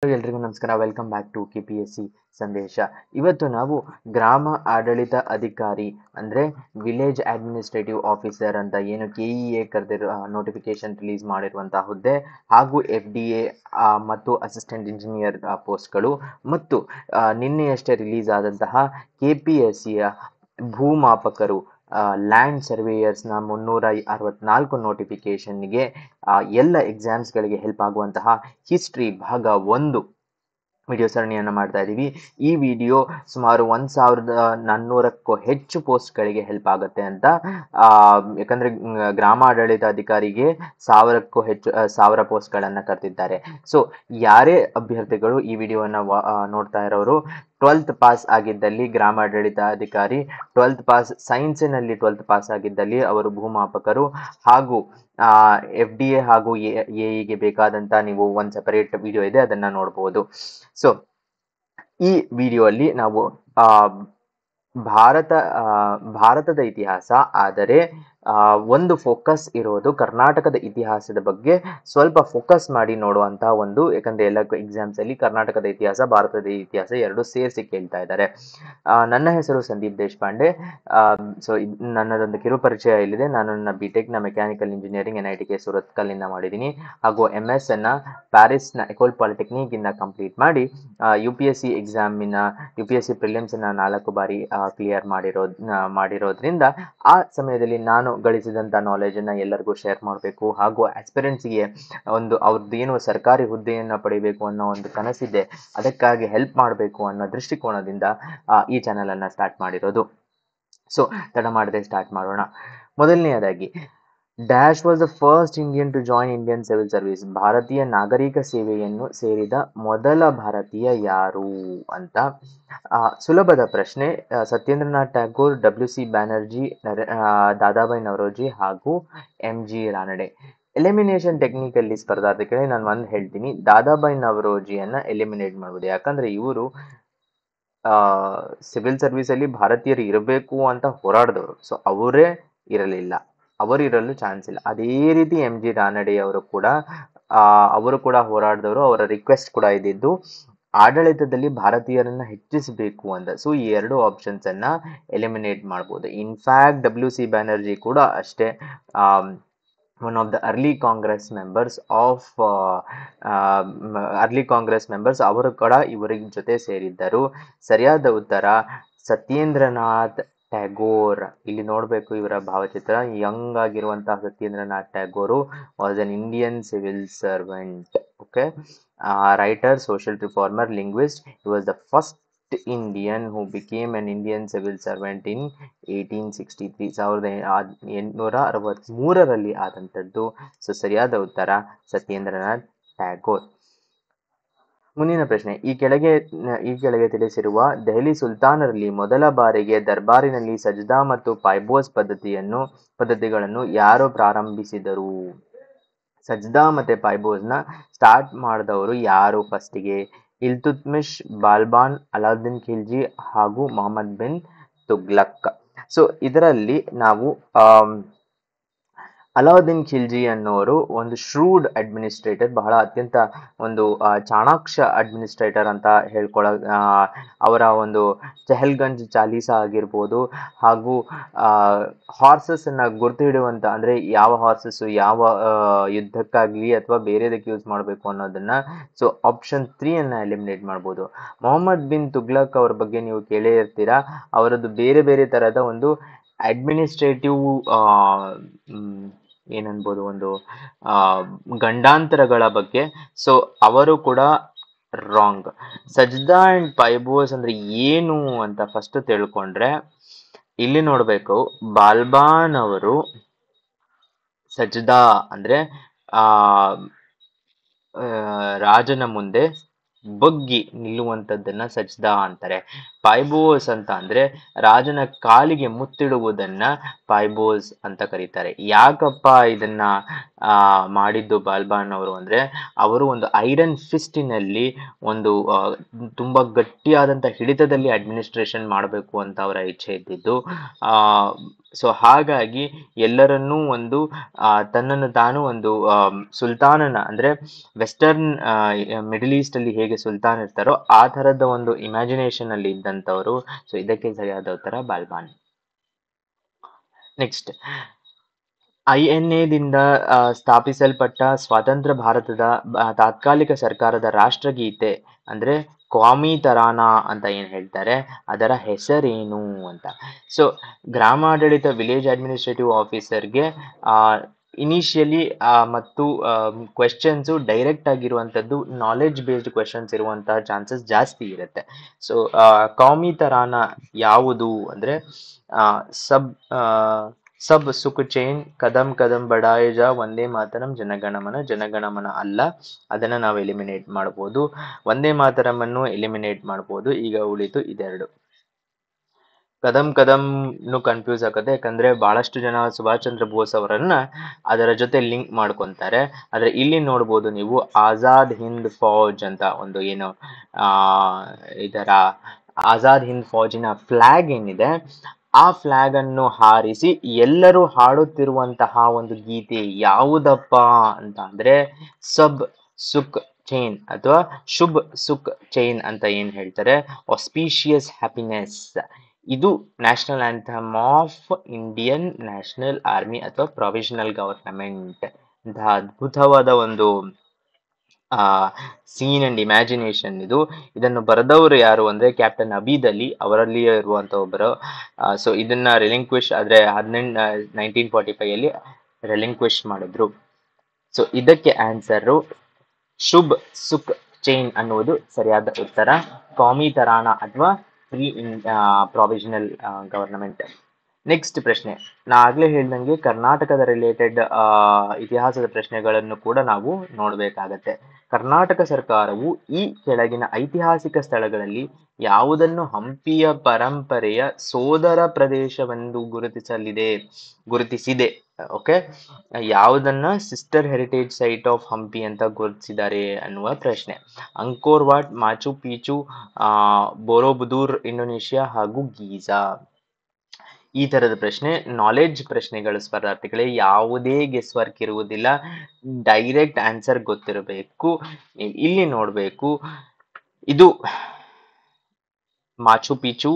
ಎಲ್ರಿಗೂ ನಮಸ್ಕಾರ. Welcome back to KPSC ಸಂದೇಶ. ಇವತ್ತು ನಾವು ಗ್ರಾಮ ಆಡಳಿತ ಅಧಿಕಾರಿ ಅಂದರೆ ವಿಲೇಜ್ ಅಡ್ಮಿನಿಸ್ಟ್ರೇಟಿವ್ ಆಫೀಸರ್ ಅಂತ ಏನು KEA ಕರೆದಿರೋ ನೋಟಿಫಿಕೇಶನ್ ರಿಲೀಸ್ ಮಾಡಿರುವಂತಹ ಹುದ್ದೆ, ಹಾಗೂ FDA ಮತ್ತು ಅಸಿಸ್ಟೆಂಟ್ ಇಂಜಿನಿಯರ್ ಪೋಸ್ಟ್ಗಳು, ಮತ್ತು ನಿನ್ನೆಯಷ್ಟೇ ರಿಲೀಸ್ ಆದಂತಹ KPSCಯ ಭೂಮಾಪಕರು ಲ್ಯಾಂಡ್ ಸರ್ವೇಯರ್ಸ್ನ 364 ನೋಟಿಫಿಕೇಶನ್ಗೆ ಎಲ್ಲ ಎಕ್ಸಾಮ್ಸ್ಗಳಿಗೆ ಹೆಲ್ಪ್ ಆಗುವಂತಹ ಹಿಸ್ಟ್ರಿ ಭಾಗ 1 ವಿಡಿಯೋ ಸರಣಿಯನ್ನು ಮಾಡ್ತಾ ಇದ್ದೀವಿ. ಈ ವಿಡಿಯೋ ಸುಮಾರು 1400ಕ್ಕೂ ಹೆಚ್ಚು ಪೋಸ್ಟ್ಗಳಿಗೆ ಹೆಲ್ಪ್ ಆಗುತ್ತೆ ಅಂತ. ಯಾಕಂದರೆ ಗ್ರಾಮಾಡಳಿತಾಧಿಕಾರಿಗೆ 1000ಕ್ಕೂ ಹೆಚ್ಚು 1000 ಪೋಸ್ಟ್ಗಳನ್ನು ಕರೆದಿದ್ದಾರೆ. ಸೊ ಯಾರೇ ಅಭ್ಯರ್ಥಿಗಳು ಈ ವಿಡಿಯೋವನ್ನು ನೋಡ್ತಾ ಇರೋರು 12th ಪಾಸ್ ಆಗಿದ್ದಲ್ಲಿ ಗ್ರಾಮಾಡಳಿತಾಧಿಕಾರಿ, 12th ಪಾಸ್ ಸೈನ್ಸಿನಲ್ಲಿ 12th ಪಾಸ್ ಆಗಿದ್ದಲ್ಲಿ ಅವರು ಭೂಮಾಪಕರು, ಹಾಗೂ FDA ಹಾಗೂ AEಗೆ ಬೇಕಾದಂಥ ನೀವು ಒಂದು ಸೆಪರೇಟ್ ವಿಡಿಯೋ ಇದೆ, ಅದನ್ನು ನೋಡ್ಬೋದು. ಸೊ ಈ ವಿಡಿಯೋ ಅಲ್ಲಿ ನಾವು ಭಾರತದ ಇತಿಹಾಸ, ಆದರೆ ಒಂದು ಫೋಕಸ್ ಇರೋದು ಕರ್ನಾಟಕದ ಇತಿಹಾಸದ ಬಗ್ಗೆ ಸ್ವಲ್ಪ ಫೋಕಸ್ ಮಾಡಿ ನೋಡುವಂತಹ ಒಂದು, ಯಾಕಂದರೆ ಎಲ್ಲ ಎಕ್ಸಾಮ್ಸ್ ಅಲ್ಲಿ ಕರ್ನಾಟಕದ ಇತಿಹಾಸ, ಭಾರತದ ಇತಿಹಾಸ ಎರಡು ಸೇರಿಸಿ ಕೇಳ್ತಾ ಇದ್ದಾರೆ. ನನ್ನ ಹೆಸರು ಸಂದೀಪ್ ದೇಶಪಾಂಡೆ. ಸೊ ನನ್ನದೊಂದು ಕಿರು ಪರಿಚಯ ಇಲ್ಲಿದೆ. ನಾನು ನನ್ನ BTechನ ಮೆಕ್ಯಾನಿಕಲ್ ಇಂಜಿನಿಯರಿಂಗ್ NITK ಸುರತ್ಕಲ್ನಿಂದ ಮಾಡಿದ್ದೀನಿ, ಹಾಗೂ MS ಅನ್ನ ಪ್ಯಾರಿಸ್ನ ಎಕೋಲ್ ಪಾಲಿಟೆಕ್ನಿಕ್ ಇಂದ ಕಂಪ್ಲೀಟ್ ಮಾಡಿ UPSC ಎಕ್ಸಾಮಿನ UPSC ಪ್ರಿಲಿಮ್ಸನ್ನ 4 ಬಾರಿ ಕ್ಲಿಯರ್ ಮಾಡಿರೋದ್ರಿಂದ ಆ ಸಮಯದಲ್ಲಿ ನಾನು ಗಳಿಸಿದಂಥ ನಾಲೆಜನ್ನು ಎಲ್ಲರಿಗೂ ಶೇರ್ ಮಾಡಬೇಕು, ಹಾಗೂ ಆಸ್ಪಿರೆಂಟ್ಸ್ಗೆ ಒಂದು ಅವ್ರದ್ದೇನು ಸರ್ಕಾರಿ ಹುದ್ದೆಯನ್ನು ಪಡಿಬೇಕು ಅನ್ನೋ ಒಂದು ಕನಸಿದೆ, ಅದಕ್ಕಾಗಿ ಹೆಲ್ಪ್ ಮಾಡಬೇಕು ಅನ್ನೋ ದೃಷ್ಟಿಕೋನದಿಂದ ಈ ಚಾನಲನ್ನು ಸ್ಟಾರ್ಟ್ ಮಾಡಿರೋದು. ಸೊ ತಡ ಮಾಡದೆ ಸ್ಟಾರ್ಟ್ ಮಾಡೋಣ. ಮೊದಲನೆಯದಾಗಿ, dash was the first Indian to join Indian civil service. ಭಾರತೀಯ ನಾಗರಿಕ ಸೇವೆಯನ್ನು ಸೇರಿದ ಮೊದಲ ಭಾರತೀಯ ಯಾರು ಅಂತ. ಸುಲಭದ ಪ್ರಶ್ನೆ. ಸತ್ಯೇಂದ್ರನಾಥ್ ಟ್ಯಾಗೋರ್, WC ಬ್ಯಾನರ್ಜಿ, ದಾದಾಬಾಯಿ ನವರೋಜಿ ಹಾಗೂ MG ರಾನಡೆ. ಎಲಿಮಿನೇಷನ್ ಟೆಕ್ನಿಕಲ್ಲಿ ಸ್ಪರ್ಧಾರ್ಥಿಗಳಿಗೆ ನಾನು ಒಂದು ಹೇಳ್ತೀನಿ, ದಾದಾಬಾಯಿ ನವರೋಜಿಯನ್ನು ಎಲಿಮಿನೇಟ್ ಮಾಡ್ಬೋದು. ಯಾಕಂದರೆ ಇವರು ಸಿವಿಲ್ ಸರ್ವಿಸಲ್ಲಿ ಭಾರತೀಯರು ಇರಬೇಕು ಅಂತ ಹೋರಾಡಿದವರು. ಸೊ ಅವರೇ ಇರಲಿಲ್ಲ, ಅವರಿರಲು ಚಾನ್ಸ್ ಇಲ್ಲ. ಅದೇ ರೀತಿ MG ರಾನಡೆ ಅವರು ಕೂಡ ಹೋರಾಡಿದವರು. ಅವರ ರಿಕ್ವೆಸ್ಟ್ ಕೂಡ ಇದ್ದಿದ್ದು ಆಡಳಿತದಲ್ಲಿ ಭಾರತೀಯರನ್ನ ಹೆಚ್ಚಿಸಬೇಕು ಅಂತ. ಸೊ ಈ ಎರಡು ಆಪ್ಷನ್ಸ್ ಅನ್ನ ಎಲಿಮಿನೇಟ್ ಮಾಡ್ಬೋದು. ಇನ್ಫ್ಯಾಕ್ಟ್ WC ಬ್ಯಾನರ್ಜಿ ಕೂಡ ಅಷ್ಟೇ, one of the early Congress members ಅವರು ಕೂಡ ಇವರ ಜೊತೆ ಸೇರಿದ್ದರು. ಸರಿಯಾದ ಉತ್ತರ ಸತ್ಯೇಂದ್ರನಾಥ್ ಟ್ಯಾಗೋರ್. ಇಲ್ಲಿ ನೋಡಬೇಕು ಇವರ ಭಾವಚಿತ್ರ. ಯಂಗ್ ಆಗಿರುವಂತಹ Satyendranath Tagore was an Indian civil servant. Okay, writer, social reformer, linguist. He was the first Indian who became an Indian civil servant in 1863. 1863ರಲ್ಲಿ ಆದಂಥದ್ದು. ಸೊ ಸರಿಯಾದ ಉತ್ತರ ಸತ್ಯೇಂದ್ರನಾಥ್ ಟ್ಯಾಗೋರ್. ಮುಂದಿನ ಪ್ರಶ್ನೆ. ಈ ಕೆಳಗೆ ತಿಳಿಸಿರುವ ದೆಹಲಿ ಸುಲ್ತಾನರಲ್ಲಿ ಮೊದಲ ಬಾರಿಗೆ ದರ್ಬಾರಿನಲ್ಲಿ ಸಜ್ದಾ ಮತ್ತು ಪೈಬೋಸ್ ಪದ್ಧತಿಗಳನ್ನು ಯಾರು ಪ್ರಾರಂಭಿಸಿದರು? ಸಜ್ದಾ ಮತ್ತೆ ಪೈಬೋಸ್ನ ಸ್ಟಾರ್ಟ್ ಮಾಡಿದವರು ಯಾರು ಫಸ್ಟಿಗೆ? ಇಲ್ತುತ್ಮಿಶ್, ಬಾಲ್ಬಾನ್, ಅಲಾವುದ್ದೀನ್ ಖಿಲ್ಜಿ ಹಾಗೂ ಮೊಹಮ್ಮದ್ ಬಿನ್ ತುಗ್ಲಕ್. ಸೊ ಇದರಲ್ಲಿ ನಾವು ಅಲಾವುದ್ದೀನ್ ಖಿಲ್ಜಿ ಅನ್ನೋರು ಒಂದು ಶ್ರೂಡ್ ಅಡ್ಮಿನಿಸ್ಟ್ರೇಟರ್, ಬಹಳ ಅತ್ಯಂತ ಒಂದು ಚಾಣಾಕ್ಷ ಅಡ್ಮಿನಿಸ್ಟ್ರೇಟರ್ ಅಂತ ಅವರ ಒಂದು ಚೆಹಲ್ಗಂಜ್ ಚಾಲೀಸ ಆಗಿರ್ಬೋದು, ಹಾಗೂ ಹಾರ್ಸಸ್ಸನ್ನು ಗುರ್ತು ಹಿಡುವಂಥ, ಅಂದರೆ ಯಾವ ಹಾರ್ಸಸ್ಸು ಯಾವ ಯುದ್ಧಕ್ಕಾಗಲಿ ಅಥವಾ ಬೇರೆದಕ್ಕೆ ಯೂಸ್ ಮಾಡಬೇಕು ಅನ್ನೋದನ್ನು. ಸೊ ಆಪ್ಷನ್ 3 ಎಲಿಮಿನೇಟ್ ಮಾಡ್ಬೋದು. ಮೊಹಮ್ಮದ್ ಬಿನ್ ತುಗ್ಲಕ್ ಅವ್ರ ಬಗ್ಗೆ ನೀವು ಕೇಳೇ ಇರ್ತೀರಾ. ಅವರದ್ದು ಬೇರೆ ಬೇರೆ ಥರದ ಒಂದು ಅಡ್ಮಿನಿಸ್ಟ್ರೇಟಿವ್ ಏನನ್ಬೋದು, ಒಂದು ಗಂಡಾಂತರಗಳ ಬಗ್ಗೆ. ಸೊ ಅವರು ಕೂಡ ರಾಂಗ್. ಸಜ್ದಾ ಆ್ಯಂಡ್ ಪೈಬೋಸ್ ಅಂದರೆ ಏನು ಅಂತ ಫಸ್ಟ್ ತಿಳ್ಕೊಂಡ್ರೆ, ಇಲ್ಲಿ ನೋಡಬೇಕು, ಬಾಲ್ಬಾನ್ ಅವರು ಸಜ್ದಾ ಅಂದರೆ ರಾಜನ ಮುಂದೆ ಬಗ್ಗಿ ನಿಲ್ಲುವಂಥದ್ದನ್ನು ಸಜ್ದಾ ಅಂತಾರೆ. ಪೈಬೋಸ್ ಅಂತ ಅಂದರೆ ರಾಜನ ಕಾಲಿಗೆ ಮುತ್ತಿಡುವುದನ್ನು ಪೈಬೋಸ್ ಅಂತ ಕರೀತಾರೆ. ಯಾಕಪ್ಪ ಇದನ್ನ ಮಾಡಿದ್ದು ಬಾಲ್ಬಾನ್ ಅವರು ಅಂದ್ರೆ ಅವರು ಒಂದು ಐರನ್ ಫಿಸ್ಟಿನಲ್ಲಿ ಒಂದು ತುಂಬಾ ಗಟ್ಟಿಯಾದಂತ ಹಿಡಿತದಲ್ಲಿ ಅಡ್ಮಿನಿಸ್ಟ್ರೇಷನ್ ಮಾಡಬೇಕು ಅಂತ ಅವರ ಇಚ್ಛೆ ಇದ್ದಿದ್ದು. ಆ ಸೊ ಹಾಗಾಗಿ ಎಲ್ಲರನ್ನೂ ಒಂದು ತನ್ನನ್ನು ತಾನು ಒಂದು ಸುಲ್ತಾನನ ಅಂದ್ರೆ ವೆಸ್ಟರ್ನ್ ಮಿಡಲ್ ಈಸ್ಟ್ ಅಲ್ಲಿ ಹೇಗೆ ಸುಲ್ತಾನ್ ಇರ್ತಾರೋ ಆ ತರದ ಒಂದು ಇಮ್ಯಾಜಿನೇಷನ್ ಅಲ್ಲಿ ಇದ್ದಂಥವ್ರು. ಸೊ ಇದಕ್ಕೆ ಸರಿಯಾದ ಉತ್ತರ ಬಾಲ್ಬಾನ್. ನೆಕ್ಸ್ಟ್, ಐಎನ್ಎದಿಂದ ಸ್ಥಾಪಿಸಲ್ಪಟ್ಟ ಸ್ವತಂತ್ರ ಭಾರತದ ತಾತ್ಕಾಲಿಕ ಸರ್ಕಾರದ ರಾಷ್ಟ್ರಗೀತೆ ಅಂದ್ರೆ ಕ್ವಾಮಿ ತರಾನಾ ಅಂತ ಏನ್ ಹೇಳ್ತಾರೆ, ಅದರ ಹೆಸರೇನು ಅಂತ. ಸೊ ಗ್ರಾಮಾಡಳಿತ ವಿಲೇಜ್ ಅಡ್ಮಿನಿಸ್ಟ್ರೇಟಿವ್ ಆಫೀಸರ್ಗೆ ಇನಿಷಿಯಲಿ ಮತ್ತು ಕ್ವೆಶನ್ಸ್ ಡೈರೆಕ್ಟ್ ಆಗಿರುವಂಥದ್ದು ನಾಲೆಡ್ಜ್ ಬೇಸ್ಡ್ ಕ್ವೆಶನ್ಸ್ ಇರುವಂತಹ ಚಾನ್ಸಸ್ ಜಾಸ್ತಿ ಇರುತ್ತೆ. ಸೊ ಕ್ವಾಮಿ ತರಾನಾ ಯಾವುದು ಅಂದ್ರೆ ಸಬ್ ಸಬ್ ಸುಖ್ ಚೈನ್, ಕದಂ ಕದಂ ಬಡಾಯೆ ಜಾ, ವಂದೇ ಮಾತರಂ, ಜನಗಣಮನ. ಜನಗಣಮನ ಅಲ್ಲ, ಅದನ್ನ ನಾವು ಎಲಿಮಿನೇಟ್ ಮಾಡ್ಬೋದು. ವಂದೇ ಮಾತರಂ ಎಲಿಮಿನೇಟ್ ಮಾಡ್ಬೋದು. ಈಗ ಉಳಿತು ಇದೆರಡು. ಕದಂ ಕದಂನು ಕನ್ಫ್ಯೂಸ್ ಆಗುತ್ತೆ, ಯಾಕಂದ್ರೆ ಬಹಳಷ್ಟು ಜನ ಸುಭಾಷ್ ಚಂದ್ರ ಬೋಸ್ ಅವರನ್ನ ಅದರ ಜೊತೆ ಲಿಂಕ್ ಮಾಡ್ಕೊಂತಾರೆ. ಆದ್ರೆ ಇಲ್ಲಿ ನೋಡ್ಬೋದು ನೀವು ಆಜಾದ್ ಹಿಂದ್ ಫೌಜ್ ಅಂತ ಒಂದು ಏನು ಇದರ ಆಜಾದ್ ಹಿಂದ್ ಫೌಜಿನ ಫ್ಲಾಗ್ ಏನಿದೆ, ಆ ಫ್ಲಾಗ್ ಅನ್ನು ಹಾರಿಸಿ ಎಲ್ಲರೂ ಹಾಡುತ್ತಿರುವಂತಹ ಒಂದು ಗೀತೆ ಯಾವುದಪ್ಪ ಅಂತ ಅಂದ್ರೆ ಸಬ್ ಸುಖ್ ಚೈನ್ ಅಥವಾ ಶುಭ್ ಸುಖ್ ಚೈನ್ ಅಂತ ಏನ್ ಹೇಳ್ತಾರೆ, ಆಸ್ಪಿಷಿಯಸ್ ಹ್ಯಾಪಿನೆಸ್. ಇದು national anthem of Indian national army ಅಥವಾ ಪ್ರೊವಿಷನಲ್ ಗವರ್ನಮೆಂಟ್. ಇಂತಹ ಅದ್ಭುತವಾದ ಒಂದು ಸೀನ್ ಅಂಡ್ ಇಮ್ಯಾಜಿನೇಷನ್ ಇದು. ಇದನ್ನು ಬರೆದವರು ಯಾರು ಅಂದ್ರೆ ಕ್ಯಾಪ್ಟನ್ ಅಬೀದ್ ಅಲಿ, ಅವರಲ್ಲಿ ಇರುವಂತ ಒಬ್ಬರು. ಸೊ ಇದನ್ನ ರಿಲಿಂಕ್ವಿಶ್ ಆದ್ರೆ 1945 ಅಲ್ಲಿ ರಿಲಿಂಕ್ವಿಶ್ ಮಾಡಿದ್ರು. ಸೊ ಇದಕ್ಕೆ ಆನ್ಸರ್ ಶುಭ್ ಸುಖ್ ಚೈನ್ ಅನ್ನುವುದು ಸರಿಯಾದ ಉತ್ತರ. ಕ್ವಾಮಿ ತರಾನಾ ಅಥವಾ ಪ್ರೊವಿಷನಲ್ ಗವರ್ನಮೆಂಟ್. ನೆಕ್ಸ್ಟ್ ಪ್ರಶ್ನೆ, ನಾ ಆಗ್ಲೇ ಹೇಳ್ದಂಗೆ ಕರ್ನಾಟಕದ ರಿಲೇಟೆಡ್ ಇತಿಹಾಸದ ಪ್ರಶ್ನೆಗಳನ್ನು ಕೂಡ ನಾವು ನೋಡಬೇಕಾಗತ್ತೆ. ಕರ್ನಾಟಕ ಸರ್ಕಾರವು ಈ ಕೆಳಗಿನ ಐತಿಹಾಸಿಕ ಸ್ಥಳಗಳಲ್ಲಿ ಯಾವುದನ್ನು ಹಂಪಿಯ ಪರಂಪರೆಯ ಸೋದರ ಪ್ರದೇಶವೆಂದು ಗುರುತಿಸಿದೆ? ಓಕೆ, ಯಾವುದನ್ನ sister heritage site of Hampi ಅಂತ ಗುರುತಿಸಿದ್ದಾರೆ ಅನ್ನುವ ಪ್ರಶ್ನೆ. ಅಂಕೋರ್ ವಾಟ್, ಮಾಚು ಪೀಚು, ಬೋರೋಬುದೂರ್ ಇಂಡೋನೇಷಿಯಾ ಹಾಗೂ ಗೀಜಾ. ಈ ತರದ ಪ್ರಶ್ನೆ ನಾಲೆಡ್ಜ್ ಪ್ರಶ್ನೆಗಳು ಸ್ಪರ್ಧಾರ್ಥಿಗಳೇ, ಯಾವುದೇ ಗೆಸ್ ವರ್ಕ್ ಇರುವುದಿಲ್ಲ, ಡೈರೆಕ್ಟ್ ಆನ್ಸರ್ ಗೊತ್ತಿರಬೇಕು. ಇಲ್ಲಿ ನೋಡ್ಬೇಕು, ಇದು ಮಾಚು ಪಿಚು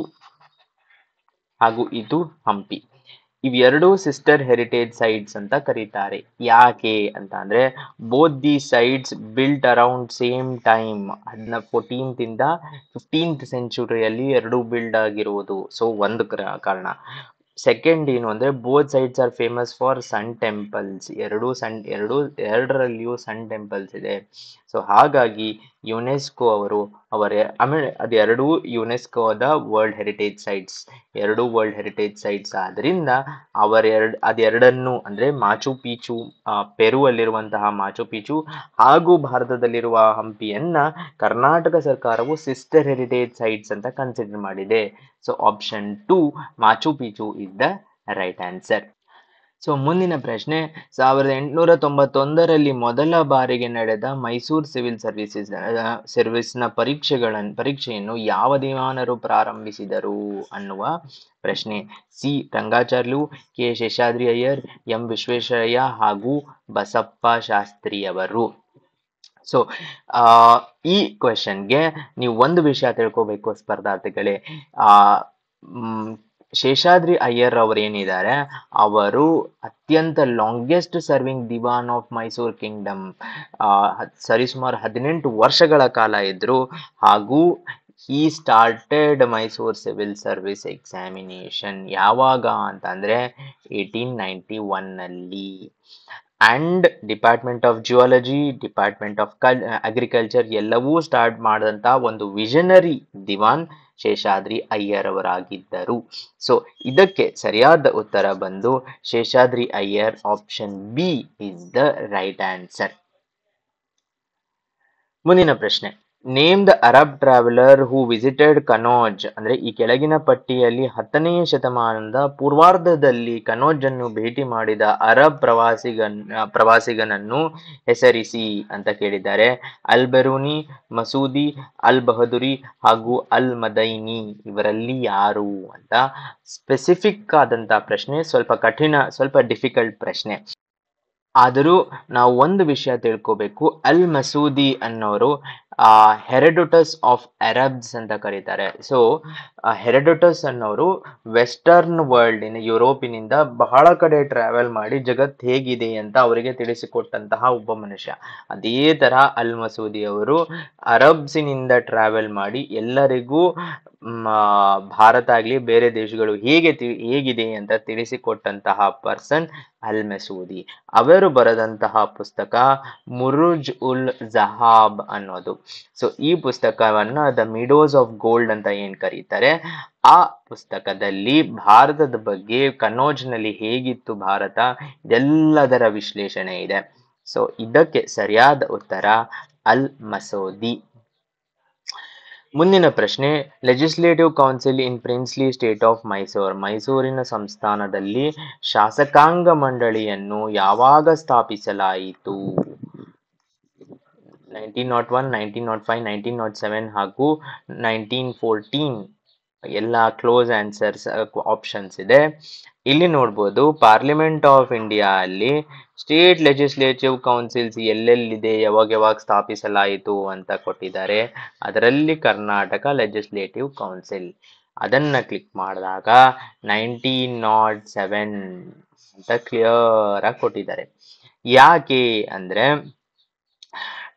ಹಾಗೂ ಇದು ಹಂಪಿ. ಇವೆರಡೂ ಸಿಸ್ಟರ್ ಹೆರಿಟೇಜ್ ಸೈಟ್ಸ್ ಅಂತ ಕರೀತಾರೆ. ಯಾಕೆ ಅಂತ ಅಂದ್ರೆ both the sites built around same time, 14th ಇಂದ 15th ಸೆಂಚುರಿಯಲ್ಲಿ ಎರಡೂ ಬಿಲ್ಡ್ ಆಗಿರುವುದು. ಸೊ ಒಂದು ಕಾರಣ. ಸೆಕೆಂಡ್ ಏನು ಅಂದ್ರೆ both sides are famous for sun temples, ಎರಡರಲ್ಲಿಯೂ ಸನ್ ಟೆಂಪಲ್ಸ್ ಇದೆ. ಸೊ ಹಾಗಾಗಿ ಯುನೆಸ್ಕೋ ಅವರು ಆಮೇಲೆ ಅದೆರಡೂ ಯುನೆಸ್ಕೋದ ವರ್ಲ್ಡ್ ಹೆರಿಟೇಜ್ ಸೈಟ್ಸ್, ಎರಡೂ ವರ್ಲ್ಡ್ ಹೆರಿಟೇಜ್ ಸೈಟ್ಸ್ ಆದ್ರಿಂದ ಅದೆರಡನ್ನು ಅಂದ್ರೆ ಮಾಚು ಪೀಚು, ಪೆರು ಅಲ್ಲಿರುವಂತಹ ಮಾಚು ಪೀಚು ಹಾಗೂ ಭಾರತದಲ್ಲಿರುವ ಹಂಪಿಯನ್ನ ಕರ್ನಾಟಕ ಸರ್ಕಾರವು ಸಿಸ್ಟರ್ ಹೆರಿಟೇಜ್ ಸೈಟ್ಸ್ ಅಂತ ಕನ್ಸಿಡರ್ ಮಾಡಿದೆ. So option 2 Machu Picchu is the right answer. So ಮುಂದಿನ ಪ್ರಶ್ನೆ, 1891ರಲ್ಲಿ ಮೊದಲ ಬಾರಿಗೆ ನಡೆದ ಮೈಸೂರು ಸಿವಿಲ್ ಸರ್ವಿಸ್ನ ಪರೀಕ್ಷೆಯನ್ನು ಯಾವ ದಿವಾನರು ಪ್ರಾರಂಭಿಸಿದರು ಅನ್ನುವ ಪ್ರಶ್ನೆ. C Rangacharlu, K Seshadri Iyer, M Visvesvaraya ಹಾಗೂ ಬಸಪ್ಪ ಶಾಸ್ತ್ರಿಯವರು. ಸೊ ಈ ಕ್ವೆಶನ್ಗೆ ನೀವು ಒಂದು ವಿಷಯ ತಿಳ್ಕೋಬೇಕು ಸ್ಪರ್ಧಾರ್ಥಿಗಳೇ. ಶೇಷಾದ್ರಿ ಅಯ್ಯರ್ ಅವರೇನಿದ್ದಾರೆ, ಅವರು ಅತ್ಯಂತ longest serving Dewan of Mysore kingdom, ಸರಿಸುಮಾರು 18 ವರ್ಷಗಳ ಕಾಲ ಇದ್ರು. ಹಾಗೂ he started Mysore civil service examination ಯಾವಾಗ ಅಂತಂದ್ರೆ 1891 ನಲ್ಲಿ. And department of geology, department of agriculture ಎಲ್ಲವೂ ಸ್ಟಾರ್ಟ್ ಮಾಡಿದಂತ ಒಂದು ವಿಷನರಿ ದಿವಾನ್ ಶೇಷಾದ್ರಿ ಅಯ್ಯರ್ ಅವರಾಗಿದ್ದರು. ಸೊ ಇದಕ್ಕೆ ಸರಿಯಾದ ಉತ್ತರ ಬಂದು Seshadri Iyer. Option B is the right answer. ಮುಂದಿನ ಪ್ರಶ್ನೆ, name the Arab traveller who visited Kannauj. ಅಂದ್ರೆ ಈ ಕೆಳಗಿನ ಪಟ್ಟಿಯಲ್ಲಿ 10ನೇ ಶತಮಾನದ ಪೂರ್ವಾರ್ಧದಲ್ಲಿ ಕನೋಜ್ ಅನ್ನು ಭೇಟಿ ಮಾಡಿದ ಅರಬ್ ಪ್ರವಾಸಿಗನನ್ನು ಹೆಸರಿಸಿ ಅಂತ ಕೇಳಿದ್ದಾರೆ. ಅಲ್ ಬೆರೂನಿ, ಮಸೂದಿ, ಅಲ್ ಬಹದುರಿ ಹಾಗೂ ಅಲ್ ಮದೈನಿ ಇವರಲ್ಲಿ ಯಾರು ಅಂತ ಸ್ಪೆಸಿಫಿಕ್ ಆದಂತ ಪ್ರಶ್ನೆ, ಸ್ವಲ್ಪ ಕಠಿಣ, ಸ್ವಲ್ಪ ಡಿಫಿಕಲ್ಟ್ ಪ್ರಶ್ನೆ. ಆದರೂ ನಾವು ಒಂದು ವಿಷಯ ತಿಳ್ಕೋಬೇಕು, ಅಲ್ ಮಸೂದಿ ಅನ್ನೋರು ಹೆರಡೋಟಸ್ ಆಫ್ ಅರಬ್ಸ್ ಅಂತ ಕರೀತಾರೆ. ಸೊ ಹೆರಡೋಟಸ್ ಅನ್ನೋರು ವೆಸ್ಟರ್ನ್ ವರ್ಲ್ಡ್ ಯುರೋಪಿನಿಂದ ಬಹಳ ಕಡೆ ಟ್ರಾವೆಲ್ ಮಾಡಿ ಜಗತ್ ಹೇಗಿದೆ ಅಂತ ಅವರಿಗೆ ತಿಳಿಸಿಕೊಟ್ಟಂತಹ ಒಬ್ಬ ಮನುಷ್ಯ. ಅದೇ ತರ ಅಲ್ ಮಸೂದಿ ಅವರು ಅರಬ್ಸಿನಿಂದ ಟ್ರಾವೆಲ್ ಮಾಡಿ ಎಲ್ಲರಿಗೂ ಭಾರತ ಆಗ್ಲಿ ಬೇರೆ ದೇಶಗಳು ಹೇಗಿದೆ ಅಂತ ತಿಳಿಸಿಕೊಟ್ಟಂತಹ ಪರ್ಸನ್ ಅಲ್ ಮಸೂದಿ. ಅವರು ಬರೆದಂತಹ ಪುಸ್ತಕ ಮುರುಜ್ ಉಲ್ ಜಹಾಬ್ ಅನ್ನೋದು. ಸೊ ಈ ಪುಸ್ತಕವನ್ನ ದ ಮಿಡೋಸ್ ಆಫ್ ಗೋಲ್ಡ್ ಅಂತ ಏನ್ ಕರೀತಾರೆ, ಆ ಪುಸ್ತಕದಲ್ಲಿ ಭಾರತದ ಬಗ್ಗೆ, ಕನೋಜ್ನಲ್ಲಿ ಹೇಗಿತ್ತು ಭಾರತ, ಎಲ್ಲದರ ವಿಶ್ಲೇಷಣೆ ಇದೆ. ಸೊ ಇದಕ್ಕೆ ಸರಿಯಾದ ಉತ್ತರ ಅಲ್ ಮಸೂದಿ. ಮುಂದಿನ ಪ್ರಶ್ನೆ, legislative council in princely state of Mysore. ಮೈಸೂರಿನ ಸಂಸ್ಥಾನದಲ್ಲಿ ಶಾಸಕಾಂಗ ಮಂಡಳಿಯನ್ನು ಯಾವಾಗ ಸ್ಥಾಪಿಸಲಾಯಿತು? 1901, 1905, 1907 ಹಾಗೂ 1914. ಎಲ್ಲ ಕ್ಲೋಸ್ ಆನ್ಸರ್ಸ್ ಆಪ್ಷನ್ಸ್ ಇದೆ. ಇಲ್ಲಿ ನೋಡ್ಬೋದು, ಪಾರ್ಲಿಮೆಂಟ್ ಆಫ್ ಇಂಡಿಯಾ ಅಲ್ಲಿ ಸ್ಟೇಟ್ ಲೆಜಿಸ್ಲೇಟಿವ್ ಕೌನ್ಸಿಲ್ಸ್ ಎಲ್ಲೆಲ್ಲಿದೆ, ಯಾವಾಗ ಸ್ಥಾಪಿಸಲಾಯಿತು ಅಂತ ಕೊಟ್ಟಿದ್ದಾರೆ. ಅದರಲ್ಲಿ ಕರ್ನಾಟಕ ಲೆಜಿಸ್ಲೇಟಿವ್ ಕೌನ್ಸಿಲ್, ಅದನ್ನ ಕ್ಲಿಕ್ ಮಾಡಿದಾಗ 1907 ಅಂತ ಕ್ಲಿಯರ್ ಆಗಿ ಕೊಟ್ಟಿದ್ದಾರೆ. ಯಾಕೆ ಅಂದ್ರೆ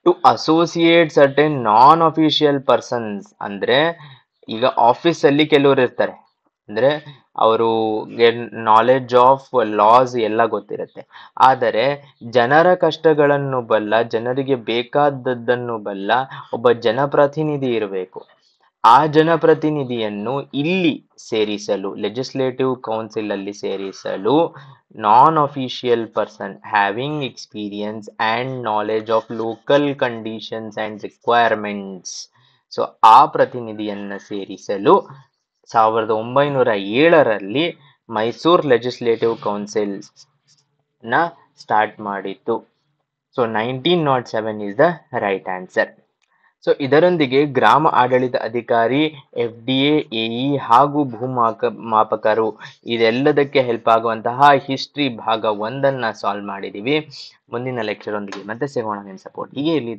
to associate certain non official persons. ಅಂದ್ರೆ ಈಗ ಆಫೀಸ್ ಅಲ್ಲಿ ಕೆಲವರು ಇರ್ತಾರೆ, ಅಂದ್ರೆ ಅವರು ನಾಲೆಡ್ಜ್ ಆಫ್ ಲಾಸ್ ಎಲ್ಲ ಗೊತ್ತಿರುತ್ತೆ, ಆದರೆ ಜನರ ಕಷ್ಟಗಳನ್ನು ಬಲ್ಲ, ಜನರಿಗೆ ಬೇಕಾದದ್ದನ್ನು ಬಲ್ಲ ಒಬ್ಬ ಜನಪ್ರತಿನಿಧಿ ಇರಬೇಕು. ಆ ಜನಪ್ರತಿನಿಧಿಯನ್ನು ಇಲ್ಲಿ ಸೇರಿಸಲು, ಲೆಜಿಸ್ಲೇಟಿವ್ ಕೌನ್ಸಿಲ್ ಅಲ್ಲಿ ಸೇರಿಸಲು ನಾನ್ official person having experience and knowledge of local conditions and requirements. So ಆ ಪ್ರತಿನಿಧಿಯನ್ನ ಸೇರಿಸಲು 1907ರಲ್ಲಿ ಮೈಸೂರ್ ಲೆಜಿಸ್ಲೇಟಿವ್ ಕೌನ್ಸಿಲ್ ನ ಸ್ಟಾರ್ಟ್ ಮಾಡಿತ್ತು. So 1907 is the right answer. So ಇದರೊಂದಿಗೆ ಗ್ರಾಮ ಆಡಳಿತ ಅಧಿಕಾರಿ, FDA, AE ಹಾಗೂ ಮಾಪಕರು ಇದೆಲ್ಲದಕ್ಕೆ ಹೆಲ್ಪ್ ಆಗುವಂತಹ ಹಿಸ್ಟ್ರಿ ಭಾಗ 1 ಸಾಲ್ವ್ ಮಾಡಿದೀವಿ. ಮುಂದಿನ ಲೆಕ್ಚರ್ ಒಂದಿಗೆ ಮತ್ತೆ ಸಿಗೋಣ. ನಿಮ್ಮ ಸಪೋರ್ಟ್ ಹೀಗೆ ಇರಲಿ.